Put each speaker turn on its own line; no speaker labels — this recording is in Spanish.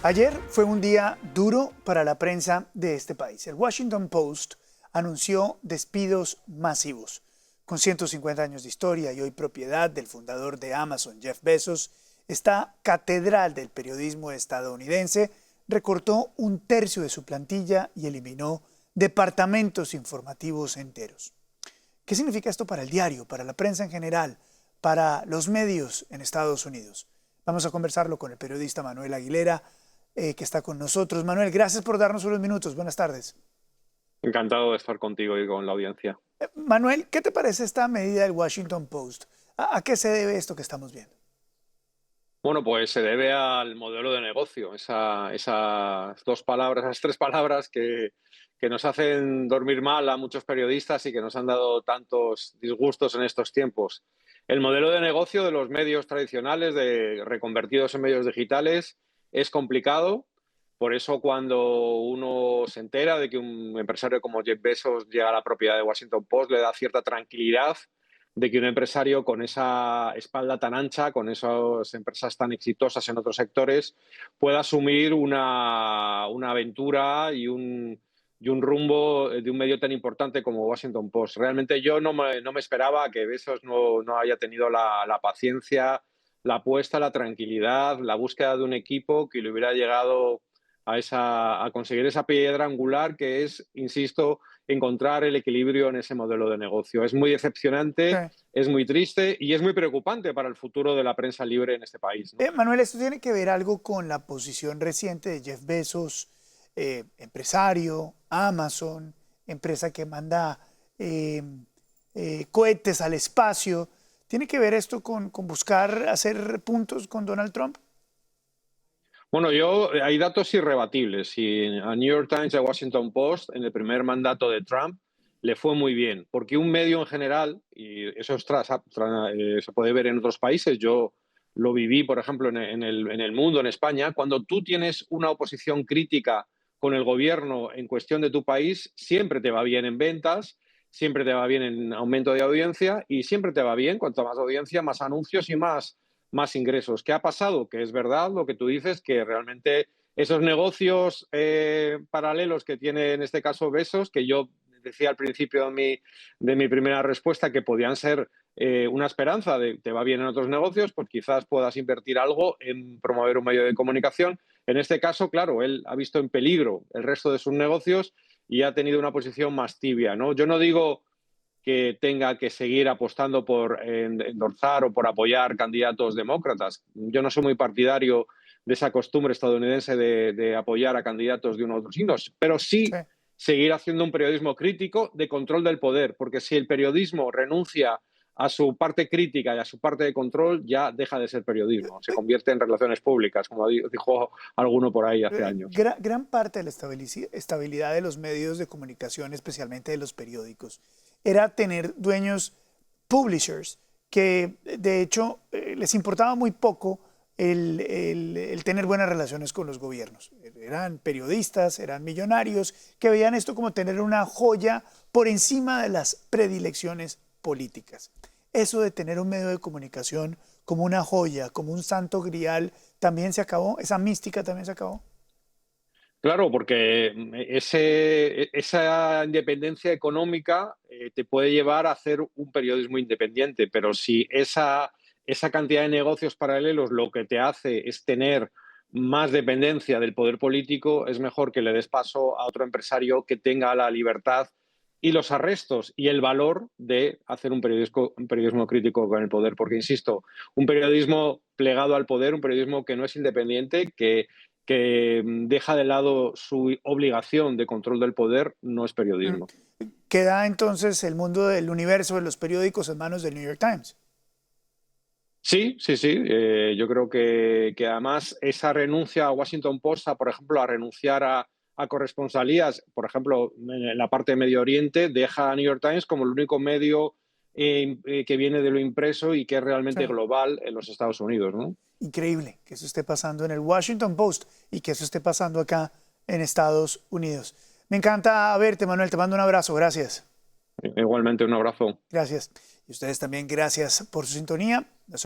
Ayer fue un día duro para la prensa de este país. El Washington Post anunció despidos masivos. Con 150 años de historia y hoy propiedad del fundador de Amazon, Jeff Bezos, esta catedral del periodismo estadounidense recortó un tercio de su plantilla y eliminó departamentos informativos enteros. ¿Qué significa esto para el diario, para la prensa en general, para los medios en Estados Unidos? Vamos a conversarlo con el periodista Manuel Aguilera, que está con nosotros. Manuel, gracias por darnos unos minutos. Buenas tardes.
Encantado de estar contigo y con la audiencia.
Manuel, ¿qué te parece esta medida del Washington Post? ¿A qué se debe esto que estamos viendo?
Bueno, pues se debe al modelo de negocio, esas dos palabras, esas tres palabras que nos hacen dormir mal a muchos periodistas y que nos han dado tantos disgustos en estos tiempos. El modelo de negocio de los medios tradicionales, reconvertidos en medios digitales, es complicado. Por eso, cuando uno se entera de que un empresario como Jeff Bezos llega a la propiedad de Washington Post, le da cierta tranquilidad de que un empresario con esa espalda tan ancha, con esas empresas tan exitosas en otros sectores, pueda asumir una aventura y un rumbo de un medio tan importante como Washington Post. Realmente yo no me esperaba que Bezos no haya tenido la paciencia, la apuesta, la tranquilidad, la búsqueda de un equipo que le hubiera llegado a conseguir esa piedra angular que es, insisto, encontrar el equilibrio en ese modelo de negocio. Es muy decepcionante,
Sí.
es muy triste y es muy preocupante para el futuro de la prensa libre en este país, ¿no?
Manuel, ¿esto tiene que ver algo con la posición reciente de Jeff Bezos, empresario, Amazon, empresa que manda cohetes al espacio? ¿Tiene que ver esto con buscar hacer puntos con Donald Trump?
Bueno, hay datos irrebatibles. Y a New York Times y a Washington Post, en el primer mandato de Trump, le fue muy bien. Porque un medio en general, y eso se puede ver en otros países, yo lo viví, por ejemplo, en el mundo, en España, cuando tú tienes una oposición crítica con el gobierno en cuestión de tu país, siempre te va bien en ventas, siempre te va bien en aumento de audiencia y siempre te va bien, cuanto más audiencia, más anuncios y más ingresos. ¿Qué ha pasado? Que es verdad lo que tú dices, que realmente esos negocios paralelos que tiene en este caso Bezos, que yo decía al principio de mi primera respuesta que podían ser una esperanza de te va bien en otros negocios, pues quizás puedas invertir algo en promover un medio de comunicación. En este caso, claro, él ha visto en peligro el resto de sus negocios y ha tenido una posición más tibia, ¿no? Yo no digo que tenga que seguir apostando por endorsar o por apoyar candidatos demócratas. Yo no soy muy partidario de esa costumbre estadounidense de apoyar a candidatos de uno u otro signo, pero
Sí.
sí seguir haciendo un periodismo crítico de control del poder, porque si el periodismo renuncia a su parte crítica y a su parte de control, ya deja de ser periodismo, se convierte en relaciones públicas, como dijo alguno por ahí hace años.
Gran parte de la estabilidad de los medios de comunicación, especialmente de los periódicos, era tener dueños publishers que de hecho les importaba muy poco el tener buenas relaciones con los gobiernos. Eran periodistas, eran millonarios que veían esto como tener una joya por encima de las predilecciones políticas. Eso de tener un medio de comunicación como una joya, como un santo grial, también se acabó. Esa mística también se acabó.
Claro, porque esa independencia económica te puede llevar a hacer un periodismo independiente, pero si esa cantidad de negocios paralelos lo que te hace es tener más dependencia del poder político, es mejor que le des paso a otro empresario que tenga la libertad y los arrestos y el valor de hacer un periodismo crítico con el poder. Porque, insisto, un periodismo plegado al poder, un periodismo que no es independiente, que deja de lado su obligación de control del poder, no es
Mm.
periodismo.
Queda entonces el mundo del universo de los periódicos en manos del New York Times.
Sí, sí, sí. Yo creo que además esa renuncia a Washington Post, por ejemplo, a renunciar a corresponsalías, por ejemplo, en la parte de Medio Oriente, deja a New York Times como el único medio que viene de lo impreso y que es
Sí.
realmente global en los Estados Unidos, ¿no?
Increíble que eso esté pasando en el Washington Post y que eso esté pasando acá en Estados Unidos. Me encanta verte, Manuel. Te mando un abrazo. Gracias.
Igualmente, un abrazo.
Gracias. Y ustedes también, gracias por su sintonía.